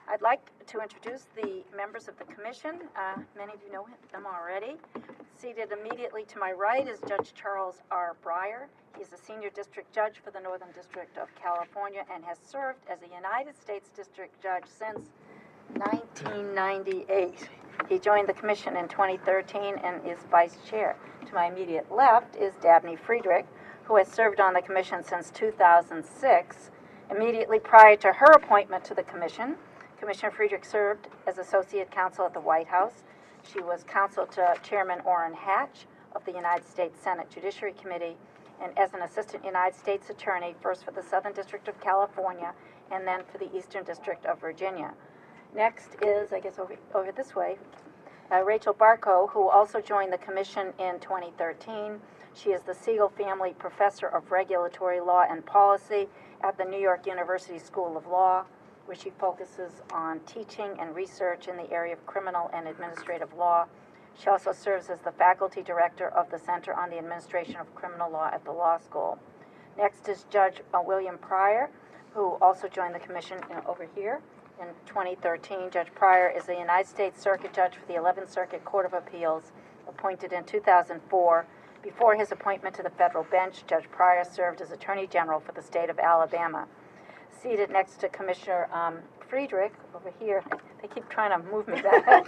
I'd like to introduce the members of the commission. Many of you know them already. Seated immediately to my right is Judge Charles R. Breyer. He's a senior district judge for the Northern District of California and has served as a United States District Judge since 1998. He joined the commission in 2013 and is vice chair. To my immediate left is Dabney Friedrich, who has served on the commission since 2006. Immediately prior to her appointment to the commission, Commissioner Friedrich served as Associate Counsel at the White House. She was counsel to Chairman Orrin Hatch of the United States Senate Judiciary Committee, and as an Assistant United States Attorney, first for the Southern District of California and then for the Eastern District of Virginia. Next is, I guess over this way, Rachel Barco, who also joined the commission in 2013. She is the Siegel Family Professor of Regulatory Law and Policy at the New York University School of Law, where she focuses on teaching and research in the area of criminal and administrative law. She also serves as the faculty director of the Center on the Administration of Criminal Law at the law school. Next is Judge William Pryor, who also joined the commission over here in 2013. Judge Pryor is a United States Circuit Judge for the 11th Circuit Court of Appeals, appointed in 2004. Before his appointment to the federal bench, Judge Pryor served as Attorney General for the state of Alabama. Seated next to Commissioner Friedrich over here, they keep trying to move me back,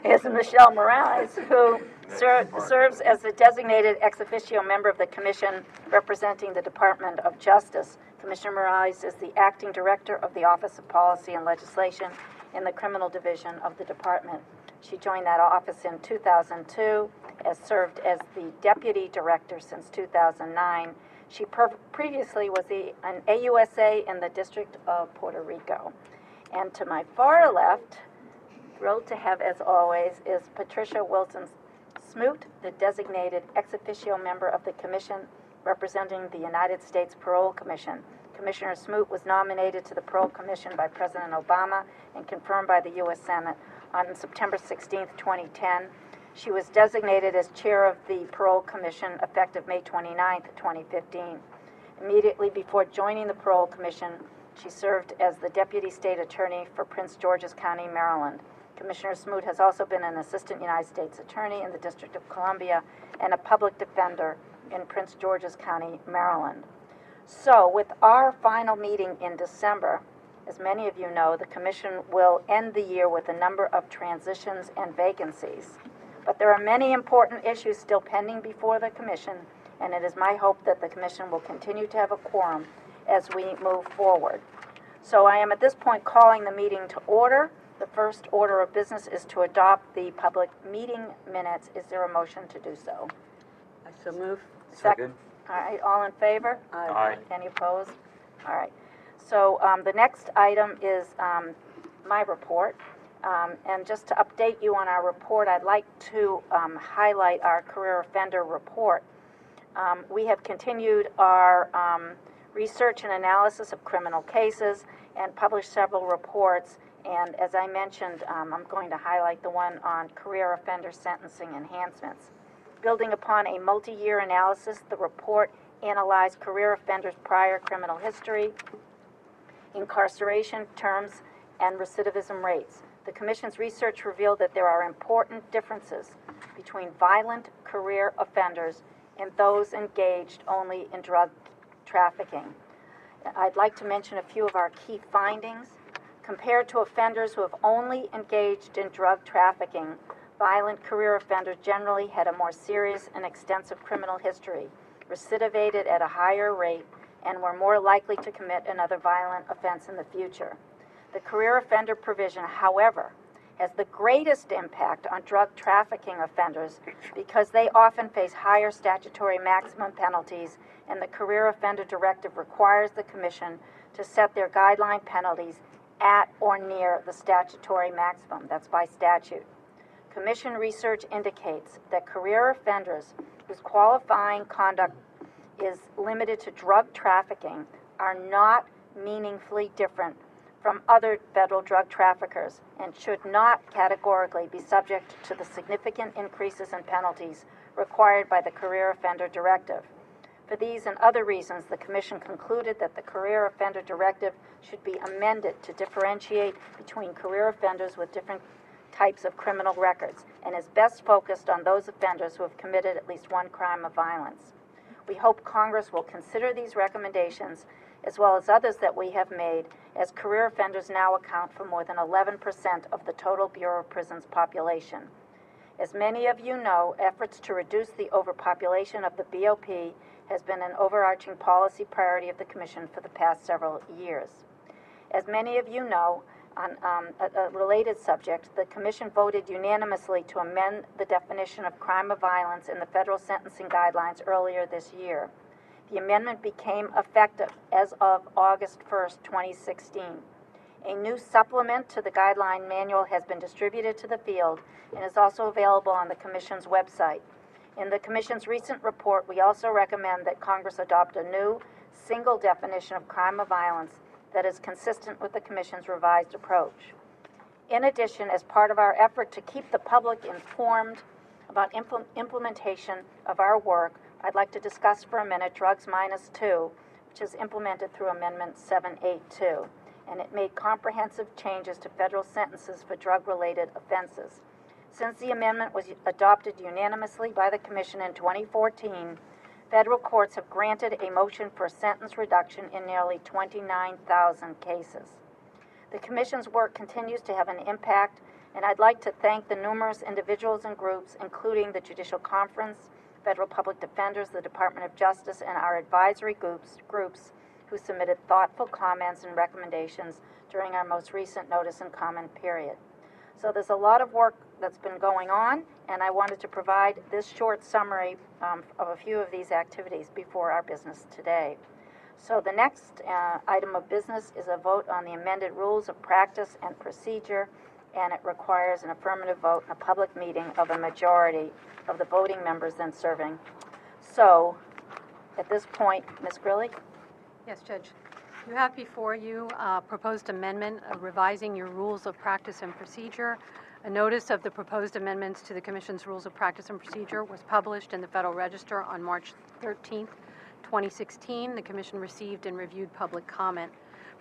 is Michelle Morales, who serves as the designated ex officio member of the commission representing the Department of Justice. Commissioner Morales is the acting director of the Office of Policy and Legislation in the Criminal Division of the department. She joined that office in 2002, has served as the deputy director since 2009. She previously was an AUSA in the District of Puerto Rico. And to my far left, thrilled to have, as always, is Patricia Wilson-Smoot, the designated ex officio member of the commission representing the United States Parole Commission. Commissioner Smoot was nominated to the Parole Commission by President Obama and confirmed by the U.S. Senate on September 16, 2010. She was designated as chair of the Parole Commission effective May 29, 2015. Immediately before joining the Parole Commission, she served as the Deputy State Attorney for Prince George's County, Maryland. Commissioner Smoot has also been an Assistant United States Attorney in the District of Columbia and a Public Defender in Prince George's County, Maryland. So, with our final meeting in December, as many of you know, the Commission will end the year with a number of transitions and vacancies. But there are many important issues still pending before the Commission, and it is my hope that the Commission will continue to have a quorum as we move forward. So I am at this point calling the meeting to order. The first order of business is to adopt the public meeting minutes. Is there a motion to do so? I so move. Second. All right, all in favor? Aye. Any opposed? All right. So the next item is my report. And just to update you on our report, I'd like to highlight our career offender report. We have continued our research and analysis of criminal cases and published several reports. And as I mentioned, I'm going to highlight the one on career offender sentencing enhancements. Building upon a multi-year analysis, the report analyzed career offenders' prior criminal history, incarceration terms, and recidivism rates. The Commission's research revealed that there are important differences between violent career offenders and those engaged only in drug trafficking. I'd like to mention a few of our key findings. Compared to offenders who have only engaged in drug trafficking, violent career offenders generally had a more serious and extensive criminal history, recidivated at a higher rate, and were more likely to commit another violent offense in the future. The career offender provision, however, has the greatest impact on drug trafficking offenders because they often face higher statutory maximum penalties, and the Career Offender Directive requires the Commission to set their guideline penalties at or near the statutory maximum. That's by statute. Commission research indicates that career offenders whose qualifying conduct is limited to drug trafficking are not meaningfully different from other federal drug traffickers and should not categorically be subject to the significant increases in penalties required by the Career Offender Directive. For these and other reasons, the Commission concluded that the Career Offender Directive should be amended to differentiate between career offenders with different types of criminal records and is best focused on those offenders who have committed at least one crime of violence. We hope Congress will consider these recommendations as well as others that we have made, as career offenders now account for more than 11% of the total Bureau of Prisons population. As many of you know, efforts to reduce the overpopulation of the BOP has been an overarching policy priority of the Commission for the past several years. As many of you know, on a related subject, the Commission voted unanimously to amend the definition of crime of violence in the federal sentencing guidelines earlier this year. The amendment became effective as of August 1st, 2016. A new supplement to the guideline manual has been distributed to the field and is also available on the Commission's website. In the Commission's recent report, we also recommend that Congress adopt a new, single definition of crime of violence that is consistent with the Commission's revised approach. In addition, as part of our effort to keep the public informed about implementation of our work, I'd like to discuss for a minute Drugs Minus 2, which is implemented through Amendment 782, and it made comprehensive changes to federal sentences for drug-related offenses. Since the amendment was adopted unanimously by the Commission in 2014, federal courts have granted a motion for sentence reduction in nearly 29,000 cases. The Commission's work continues to have an impact, and I'd like to thank the numerous individuals and groups, including the Judicial Conference, Federal Public Defenders, the Department of Justice, and our advisory groups who submitted thoughtful comments and recommendations during our most recent notice and comment period. So there's a lot of work that's been going on, and I wanted to provide this short summary of a few of these activities before our business today. So the next item of business is a vote on the amended rules of practice and procedure, and it requires an affirmative vote in a public meeting of a majority of the voting members then serving. So at this point, Ms. Grilly? Yes, Judge. You have before you a proposed amendment of revising your rules of practice and procedure. A notice of the proposed amendments to the Commission's rules of practice and procedure was published in the Federal Register on March 13th, 2016. The Commission received and reviewed public comment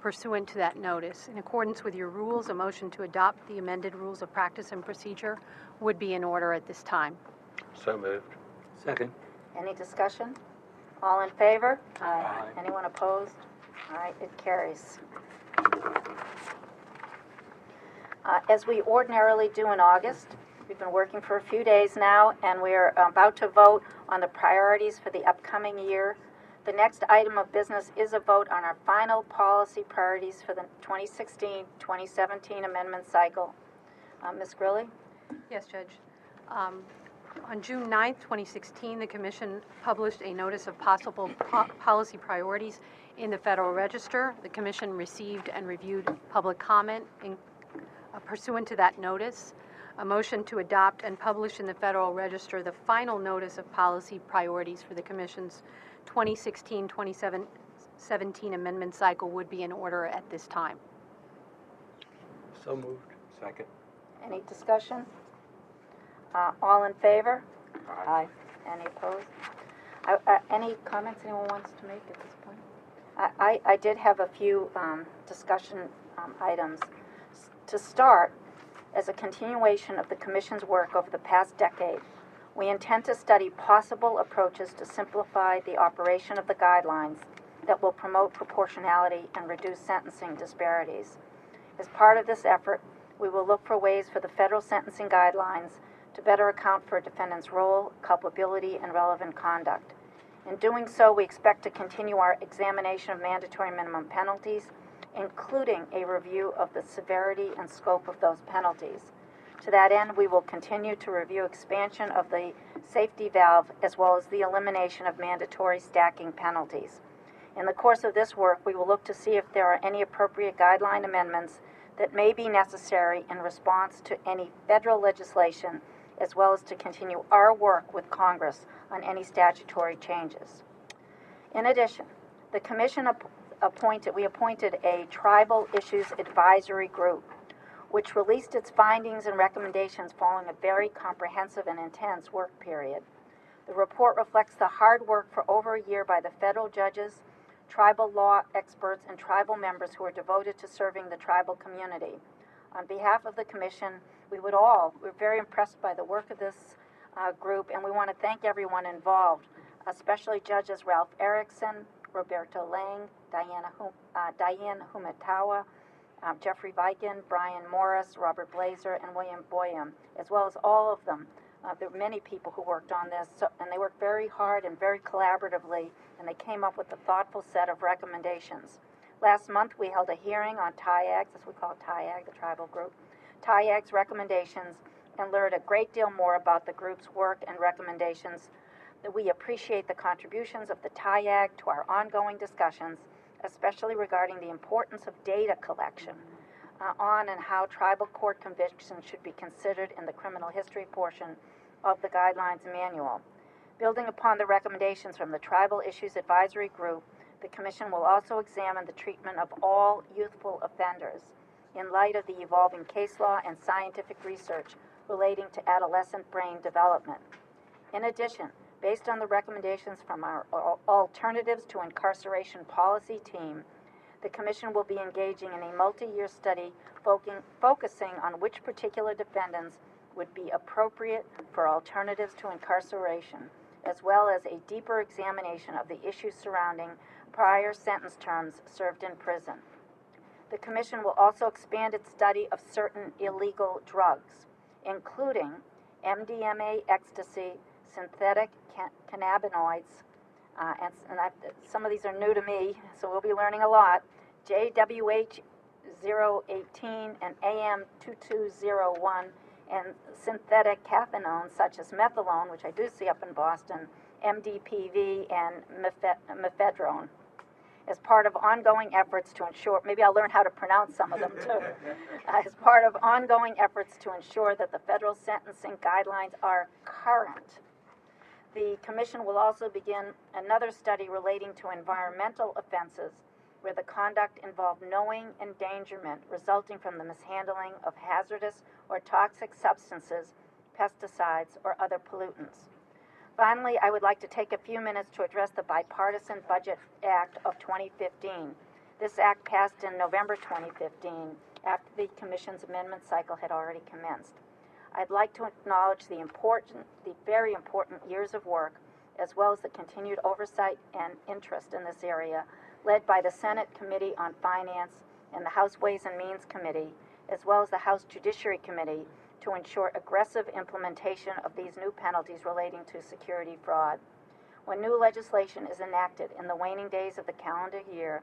pursuant to that notice. In accordance with your rules, a motion to adopt the amended rules of practice and procedure would be in order at this time. So moved. Second. Any discussion? All in favor? Aye. Anyone opposed? All right, it carries. As we ordinarily do in August, we've been working for a few days now, and we're about to vote on the priorities for the upcoming year. The next item of business is a vote on our final policy priorities for the 2016-2017 amendment cycle. Ms. Grilly? Yes, Judge. On June 9th, 2016, the Commission published a notice of possible policy priorities in the Federal Register. The Commission received and reviewed public comment pursuant to that notice. A motion to adopt and publish in the Federal Register the final notice of policy priorities for the Commission's 2016-2017 amendment cycle would be in order at this time. So moved. Second. Any discussion? All in favor? Aye. Any opposed? Any comments anyone wants to make at this point? I did have a few discussion items. To start, as a continuation of the Commission's work over the past decade, we intend to study possible approaches to simplify the operation of the guidelines that will promote proportionality and reduce sentencing disparities. As part of this effort, we will look for ways for the federal sentencing guidelines to better account for a defendant's role, culpability, and relevant conduct. In doing so, we expect to continue our examination of mandatory minimum penalties, including a review of the severity and scope of those penalties. To that end, we will continue to review expansion of the safety valve as well as the elimination of mandatory stacking penalties. In the course of this work, we will look to see if there are any appropriate guideline amendments that may be necessary in response to any federal legislation, as well as to continue our work with Congress on any statutory changes. In addition, the Commission appointed a Tribal Issues Advisory Group, which released its findings and recommendations following a very comprehensive and intense work period. The report reflects the hard work for over a year by the federal judges, tribal law experts, and tribal members who are devoted to serving the tribal community. On behalf of the Commission, we're very impressed by the work of this group, and we want to thank everyone involved, especially Judges Ralph Erickson, Roberto Lang, Diane Humatawa, Jeffrey Viken, Brian Morris, Robert Blazer, and William Boyum, as well as all of them. There were many people who worked on this, and they worked very hard and very collaboratively, and they came up with a thoughtful set of recommendations. Last month, we held a hearing on TIAG's, as we call it TIAG, the tribal group, TIAG's recommendations, and learned a great deal more about the group's work and recommendations. That we appreciate the contributions of the TIAG to our ongoing discussions, especially regarding the importance of data collection on and how tribal court convictions should be considered in the criminal history portion of the Guidelines Manual. Building upon the recommendations from the Tribal Issues Advisory Group, the Commission will also examine the treatment of all youthful offenders in light of the evolving case law and scientific research relating to adolescent brain development. In addition, based on the recommendations from our Alternatives to Incarceration Policy team, the Commission will be engaging in a multi-year study focusing on which particular defendants would be appropriate for alternatives to incarceration, as well as a deeper examination of the issues surrounding prior sentence terms served in prison. The Commission will also expand its study of certain illegal drugs, including MDMA, ecstasy, synthetic cannabinoids, some of these are new to me, so we'll be learning a lot, JWH 018 and AM 2201, and synthetic cathinones such as methadone, which I do see up in Boston, MDPV, and mephedrone, as part of ongoing efforts to ensure, maybe I'll learn how to pronounce some of them too, as part of ongoing efforts to ensure that the federal sentencing guidelines are current. The Commission will also begin another study relating to environmental offenses where the conduct involved knowing endangerment resulting from the mishandling of hazardous or toxic substances, pesticides, or other pollutants. Finally, I would like to take a few minutes to address the Bipartisan Budget Act of 2015. This act passed in November 2015 after the Commission's amendment cycle had already commenced. I'd like to acknowledge the very important years of work, as well as the continued oversight and interest in this area, led by the Senate Committee on Finance and the House Ways and Means Committee, as well as the House Judiciary Committee, to ensure aggressive implementation of these new penalties relating to security fraud. When new legislation is enacted in the waning days of the calendar year,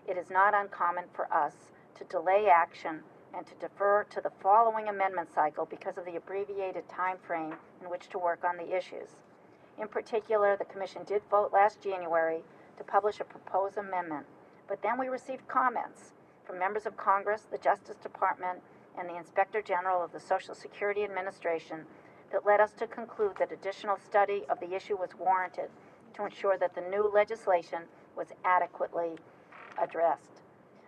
it is not uncommon for us to delay action and to defer to the following amendment cycle because of the abbreviated time frame in which to work on the issues. In particular, the Commission did vote last January to publish a proposed amendment, but then we received comments from members of Congress, the Justice Department, and the Inspector General of the Social Security Administration that led us to conclude that additional study of the issue was warranted to ensure that the new legislation was adequately addressed.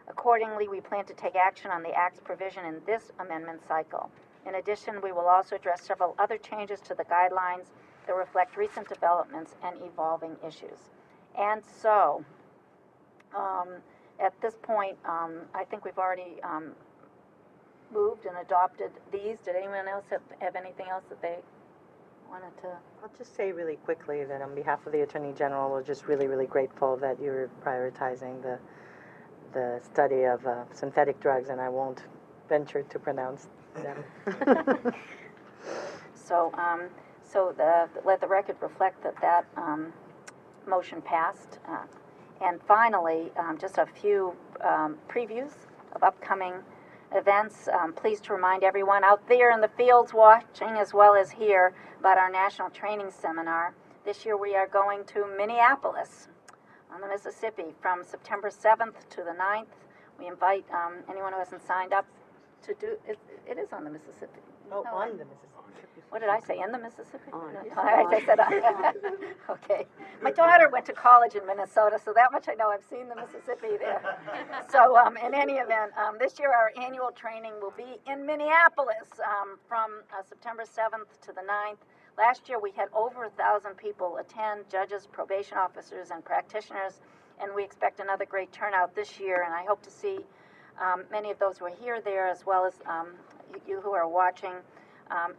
Accordingly, we plan to take action on the Act's provision in this amendment cycle. In addition, we will also address several other changes to the guidelines that reflect recent developments and evolving issues. And so, at this point, I think we've already moved and adopted these. Did anyone else have anything else that they wanted to? I'll just say really quickly that on behalf of the Attorney General, we're just really, really grateful that you're prioritizing the study of synthetic drugs, and I won't venture to pronounce them. So let the record reflect that motion passed. And finally, just a few previews of upcoming events. Pleased to remind everyone out there in the fields watching as well as here about our National Training Seminar. This year we are going to Minneapolis on the Mississippi from September 7th to the 9th. We invite anyone who hasn't signed up to do it. It is on the Mississippi. Oh, No, on the Mississippi. What did I say? In the Mississippi? On. No, I said okay. My daughter went to college in Minnesota, so that much I know. I've seen the Mississippi there. So in any event, this year our annual training will be in Minneapolis from September 7th to the 9th. Last year, we had over 1,000 people attend, judges, probation officers, and practitioners, and we expect another great turnout this year, and I hope to see many of those who are here there, as well as you who are watching.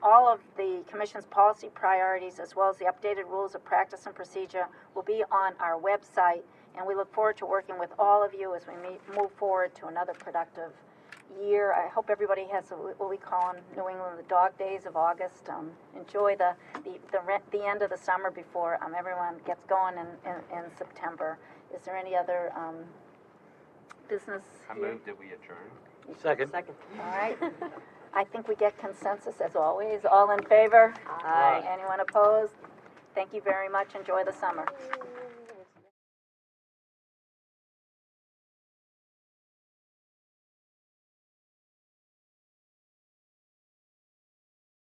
All of the Commission's policy priorities, as well as the updated rules of practice and procedure, will be on our website, and we look forward to working with all of you as we move forward to another productive year. I hope everybody has what we call in New England the dog days of August. Enjoy the end of the summer before everyone gets going in September. Is there any other business I here? move that we adjourn. Second. All right. I think we get consensus as always. All in favor? Aye. Anyone opposed? Thank you very much. Enjoy the summer.